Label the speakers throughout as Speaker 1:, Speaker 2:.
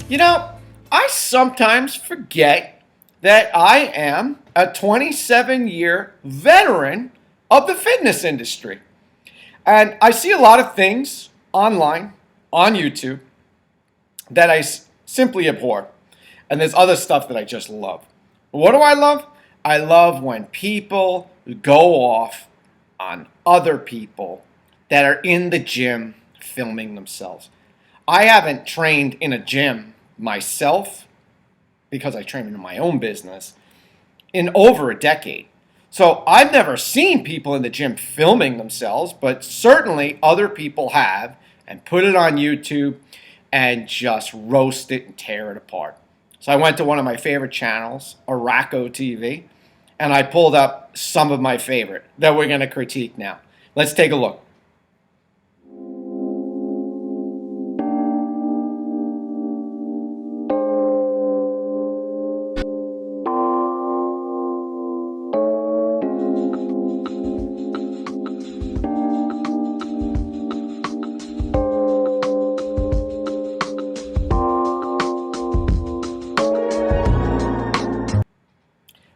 Speaker 1: You know, I sometimes forget that I am a 27-year veteran of the fitness industry. And I see a lot of things online, on YouTube, that I simply abhor. And there's other stuff that I just love. What do I love? I love when people go off on other people that are in the gym filming themselves. I haven't trained in a gym myself, because I train in my own business, in over a decade. So I've never seen people in the gym filming themselves, but certainly other people have, and put it on YouTube and just roast it and tear it apart. So I went to one of my favorite channels, Araco TV, and I pulled up some of my favorite that we're going to critique now. Let's take a look.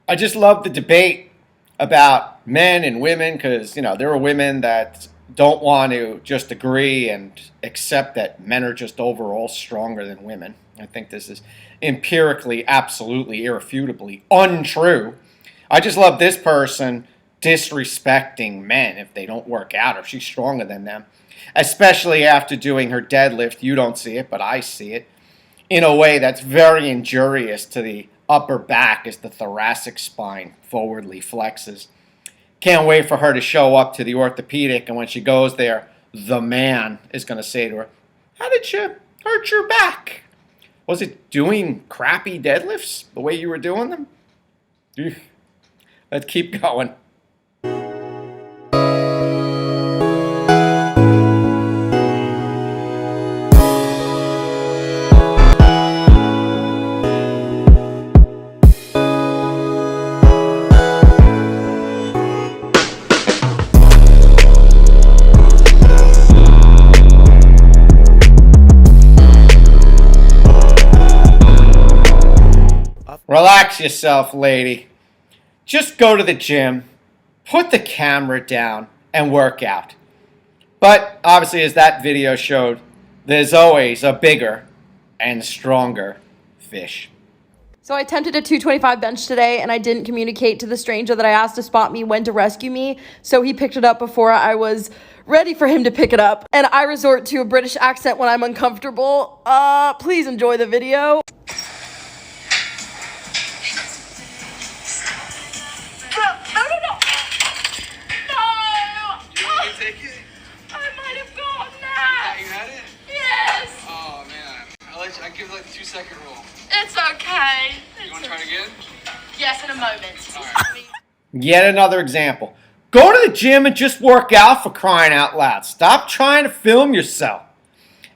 Speaker 1: I just love the debate about men and women because, there are women that don't want to just agree and accept that men are just overall stronger than women. I think this is empirically, absolutely, irrefutably untrue. I just love this person disrespecting men if they don't work out or if she's stronger than them, especially after doing her deadlift. You don't see it, but I see it in a way that's very injurious to the upper back as the thoracic spine forwardly flexes. Can't wait for her to show up to the orthopedic, and when she goes there, the man is going to say to her, "How did you hurt your back? Was it doing crappy deadlifts the way you were doing them?" Let's keep going. Relax yourself, lady. Just go to the gym, put the camera down, and work out. But obviously, as that video showed, there's always a bigger and stronger fish.
Speaker 2: So I attempted a 225 bench today, and I didn't communicate to the stranger that I asked to spot me when to rescue me, so he picked it up before I was ready for him to pick it up. And I resort to a British accent when I'm uncomfortable. Please enjoy the video.
Speaker 3: I give like the 2-second rule.
Speaker 4: It's okay.
Speaker 3: You want to try it again?
Speaker 4: Yes, in a moment.
Speaker 3: All right.
Speaker 1: Yet another example. Go to the gym and just work out, for crying out loud. Stop trying to film yourself.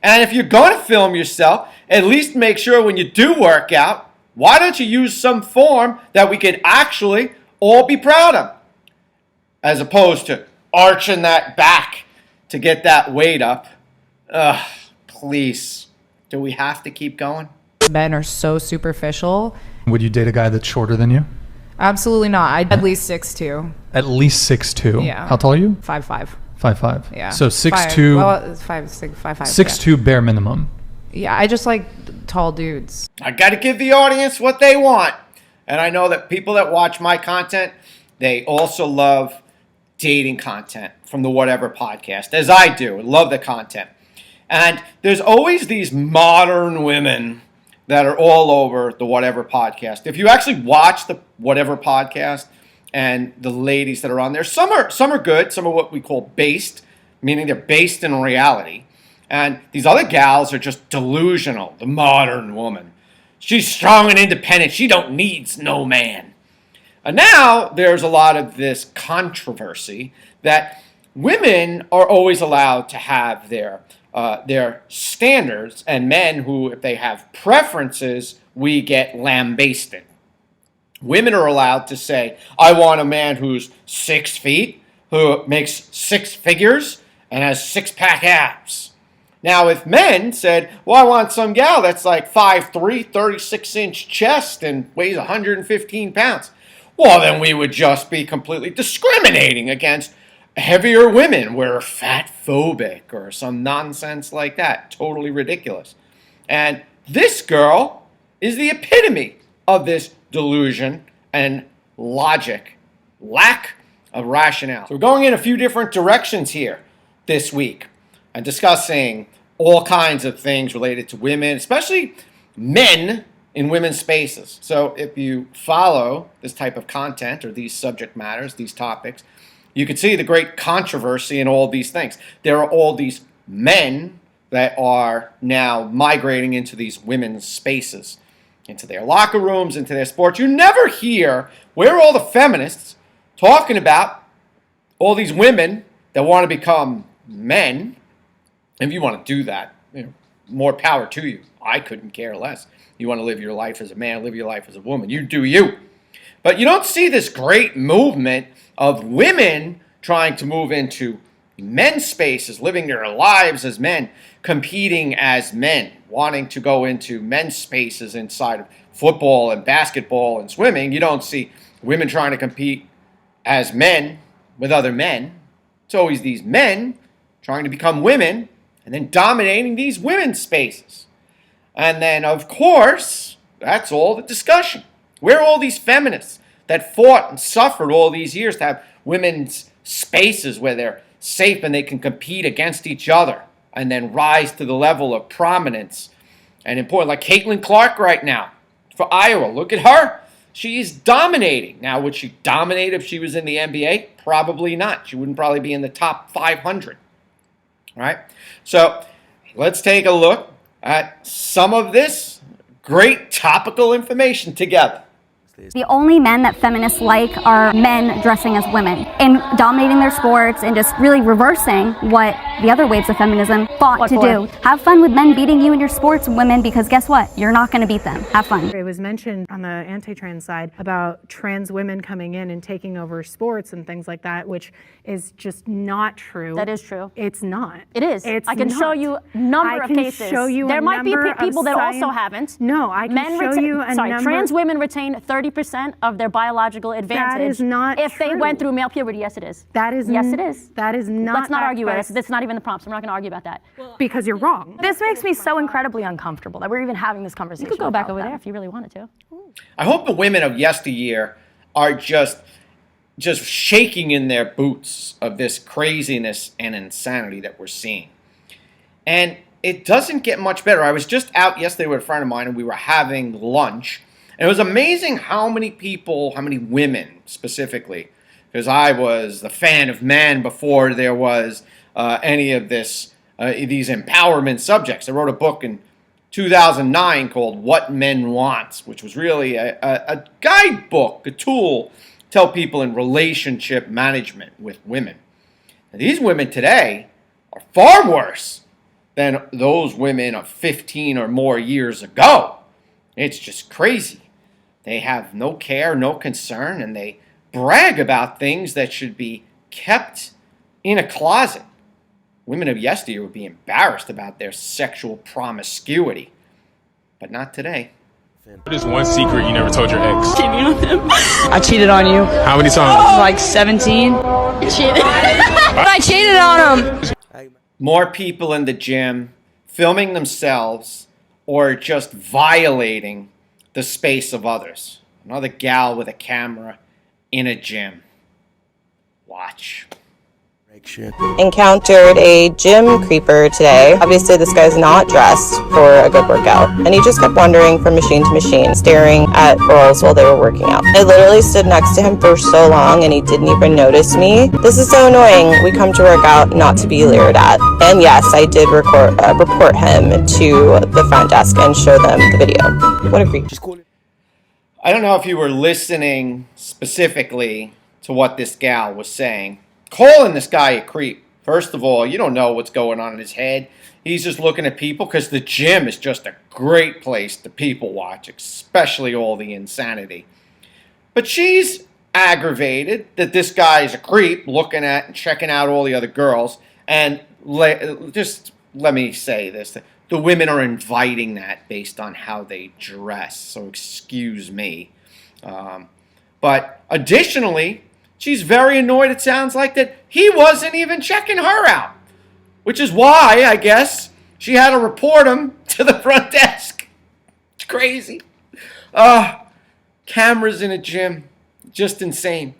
Speaker 1: And if you're going to film yourself, at least make sure when you do work out, why don't you use some form that we can actually all be proud of? As opposed to arching that back to get that weight up. Ugh, please. Do we have to keep going?
Speaker 5: Men are so superficial.
Speaker 6: Would you date a guy that's shorter than you?
Speaker 5: Absolutely not. I'd at least 6'2".
Speaker 6: At least 6'2".
Speaker 5: Yeah.
Speaker 6: How tall are you?
Speaker 5: 5'5".
Speaker 6: 5'5".
Speaker 5: Yeah.
Speaker 6: So 6'2".
Speaker 5: Well, it's 5'6", 5'5".
Speaker 6: 6'2" bare minimum.
Speaker 5: Yeah, I just like tall dudes.
Speaker 1: I got to give the audience what they want. And I know that people that watch my content, they also love dating content from the Whatever podcast, as I do. I love the content. And there's always these modern women that are all over the Whatever podcast. If you actually watch the Whatever podcast and the ladies that are on there, some are good. Some are what we call based, meaning they're based in reality. And these other gals are just delusional. The modern woman. She's strong and independent. She don't needs no man. And now there's a lot of this controversy that women are always allowed to have their standards, and men who, if they have preferences, we get lambasted. Women are allowed to say, I want a man who's 6 feet, who makes 6 figures, and has 6-pack abs. Now, if men said, well, I want some gal that's like 5'3", 36-inch chest and weighs 115 pounds, well, then we would just be completely discriminating against heavier women. We're fat phobic or some nonsense like that. Totally ridiculous. And this girl is the epitome of this delusion and logic, lack of rationale. So we're going in a few different directions here this week and discussing all kinds of things related to women, especially men in women's spaces. So if you follow this type of content or these subject matters, these topics, you can see the great controversy in all these things. There are all these men that are now migrating into these women's spaces, into their locker rooms, into their sports. You never hear where are all the feminists talking about all these women that want to become men. If you want to do that, more power to you. I couldn't care less. You want to live your life as a man, live your life as a woman. You do you. But you don't see this great movement of women trying to move into men's spaces, living their lives as men, competing as men, wanting to go into men's spaces inside of football and basketball and swimming. You don't see women trying to compete as men with other men. It's always these men trying to become women and then dominating these women's spaces. And then, of course, that's all the discussion. Where are all these feminists that fought and suffered all these years to have women's spaces where they're safe and they can compete against each other and then rise to the level of prominence and important, like Caitlin Clark right now for Iowa. Look at her. She's dominating. Now, would she dominate if she was in the NBA? Probably not. She wouldn't probably be in the top 500. Right? So let's take a look at some of this great topical information together.
Speaker 7: The only men that feminists like are men dressing as women and dominating their sports and just really reversing what the other waves of feminism fought to do. Have fun with men beating you in your sports, women, because guess what? You're not going to beat them. Have fun.
Speaker 8: It was mentioned on the anti-trans side about trans women coming in and taking over sports and things like that, which is just not true.
Speaker 9: That is true.
Speaker 8: It's not.
Speaker 9: It is.
Speaker 8: It's
Speaker 9: I can
Speaker 8: not.
Speaker 9: show you a number of cases.
Speaker 8: I can show you
Speaker 9: there
Speaker 8: a
Speaker 9: might be
Speaker 8: number
Speaker 9: people
Speaker 8: of
Speaker 9: that
Speaker 8: science.
Speaker 9: also haven't.
Speaker 8: No, I can show you a number.
Speaker 9: Trans women retain 30% of their biological advantage.
Speaker 8: That is not
Speaker 9: if
Speaker 8: true.
Speaker 9: they went through male puberty. Yes, it is.
Speaker 8: That is.
Speaker 9: Yes, it is.
Speaker 8: That is not.
Speaker 9: Let's not argue it. That's not even the prompts. We're not going to argue about that.
Speaker 8: Because you're wrong.
Speaker 10: This makes me so incredibly uncomfortable that we're even having this conversation.
Speaker 9: You could go back
Speaker 10: about
Speaker 9: over
Speaker 10: them.
Speaker 9: there if you really wanted to.
Speaker 1: I hope the women of yesteryear are just shaking in their boots of this craziness and insanity that we're seeing. And it doesn't get much better. I was just out yesterday with a friend of mine and we were having lunch. And it was amazing how many people, how many women specifically, because I was the fan of men before there was any of this, these empowerment subjects. I wrote a book in 2009 called What Men Want, which was really a guidebook, a tool to help people in relationship management with women. And these women today are far worse than those women of 15 or more years ago. It's just crazy. They have no care, no concern, and they brag about things that should be kept in a closet. Women of yesteryear would be embarrassed about their sexual promiscuity, but not today.
Speaker 11: What is one secret you never told your ex?
Speaker 12: Cheating on him. I cheated on you.
Speaker 11: How many times?
Speaker 12: Like 17. Cheated. I cheated on him.
Speaker 1: More people in the gym filming themselves or just violating the space of others. Another gal with a camera in a gym. Watch.
Speaker 13: Encountered a gym creeper today. Obviously this guy's not dressed for a good workout, and he just kept wandering from machine to machine, staring at girls while they were working out. I literally stood next to him for so long and he didn't even notice me. This is so annoying. We come to work out not to be leered at. And yes, I did report him to the front desk and show them the video. What a creep.
Speaker 1: I don't know if you were listening specifically to what this gal was saying. Calling this guy a creep. First of all, you don't know what's going on in his head. He's just looking at people because the gym is just a great place to people watch, especially all the insanity. But she's aggravated that this guy is a creep looking at and checking out all the other girls and just let me say this. The women are inviting that based on how they dress. So excuse me. But additionally, she's very annoyed, it sounds like, that he wasn't even checking her out. Which is why, I guess, she had to report him to the front desk. It's crazy. Cameras in a gym. Just insane.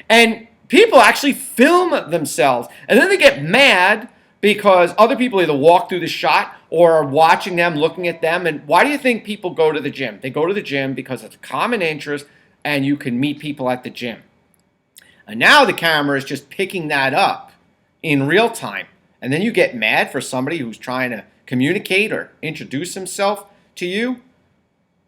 Speaker 1: And people actually film themselves. And then they get mad because other people either walk through the shot or are watching them, looking at them. And why do you think people go to the gym? They go to the gym because it's a common interest and you can meet people at the gym. And now the camera is just picking that up in real time. And then you get mad for somebody who's trying to communicate or introduce himself to you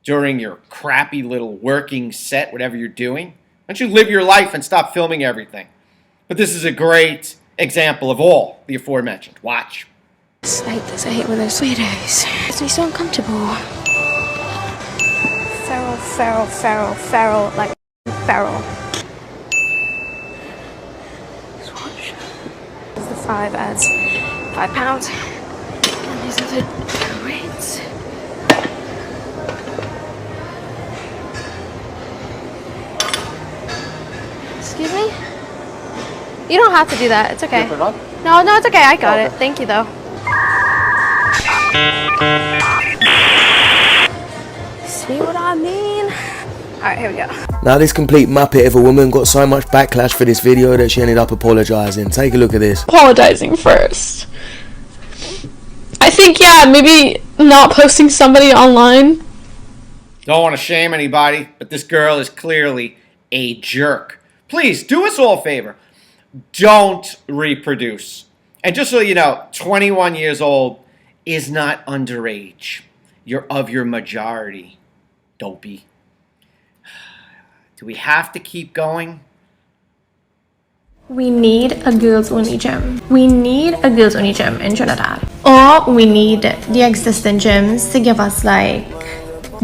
Speaker 1: during your crappy little working set, whatever you're doing. Why don't you live your life and stop filming everything? But this is a great example of all the aforementioned. Watch.
Speaker 12: I hate this. I hate when there's Sweetos. It makes me so uncomfortable.
Speaker 7: Feral, like feral.
Speaker 12: Swatch. The 5 adds £5. And these are the rates. Excuse me? You don't have to do that. It's okay. No, it's okay. I got it. Thank you, though. See what I mean? Alright, here we go.
Speaker 14: Now this complete muppet of a woman got so much backlash for this video that she ended up apologising. Take a look at this.
Speaker 12: Apologizing first. I think, yeah, maybe not posting somebody online.
Speaker 1: Don't want to shame anybody, but this girl is clearly a jerk. Please, do us all a favor. Don't reproduce. And just so you know, 21 years old is not underage. You're of your majority. Dopey. Do we have to keep going?
Speaker 12: We need a girls-only gym. We need a girls-only gym in Trinidad. Or we need the existing gyms to give us like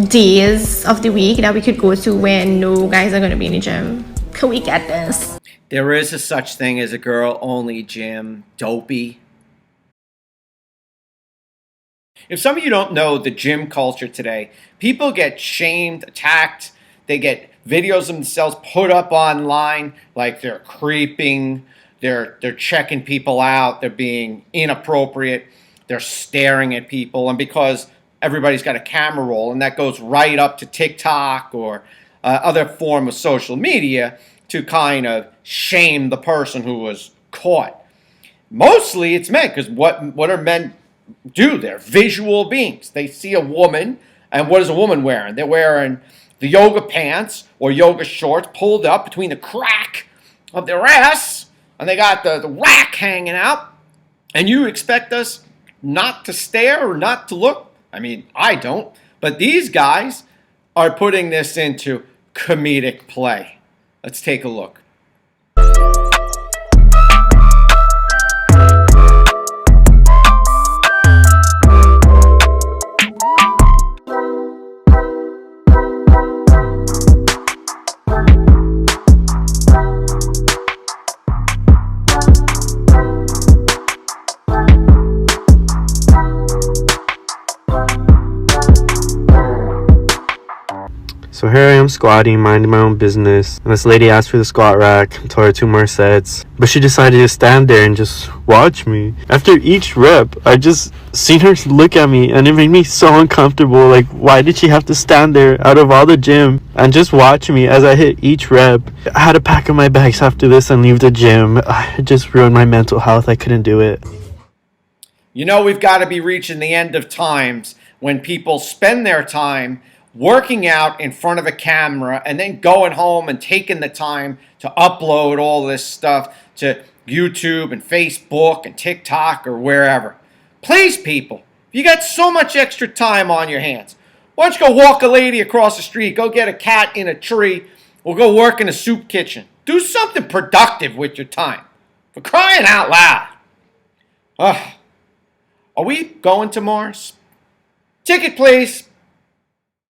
Speaker 12: days of the week that we could go to where no guys are going to be in the gym. Can we get this?
Speaker 1: There is a such thing as a girl-only gym. Dopey. If some of you don't know the gym culture today, people get shamed, attacked. They get videos of themselves put up online like they're creeping, they're checking people out, they're being inappropriate, they're staring at people. And because everybody's got a camera roll, and that goes right up to TikTok or other form of social media to kind of shame the person who was caught. Mostly it's men, because what are men do? They're visual beings. They see a woman, and what is a woman wearing? They're wearing the yoga pants or yoga shorts pulled up between the crack of their ass, and they got the rack hanging out, and you expect us not to stare or not to look? I mean, I don't. But these guys are putting this into comedic play. Let's take a look.
Speaker 15: So here I am squatting, minding my own business, and this lady asked for the squat rack, told her 2 more sets, but she decided to stand there and just watch me. After each rep, I just seen her look at me, and it made me so uncomfortable. Like, why did she have to stand there out of all the gym and just watch me as I hit each rep? I had to pack up my bags after this and leave the gym. It just ruined my mental health. I couldn't do it.
Speaker 1: You know, we've got to be reaching the end of times when people spend their time working out in front of a camera and then going home and taking the time to upload all this stuff to YouTube and Facebook and TikTok or wherever. Please, people, you got so much extra time on your hands. Why don't you go walk a lady across the street, go get a cat in a tree, or go work in a soup kitchen. Do something productive with your time. For crying out loud. Are we going to Mars? Ticket, please.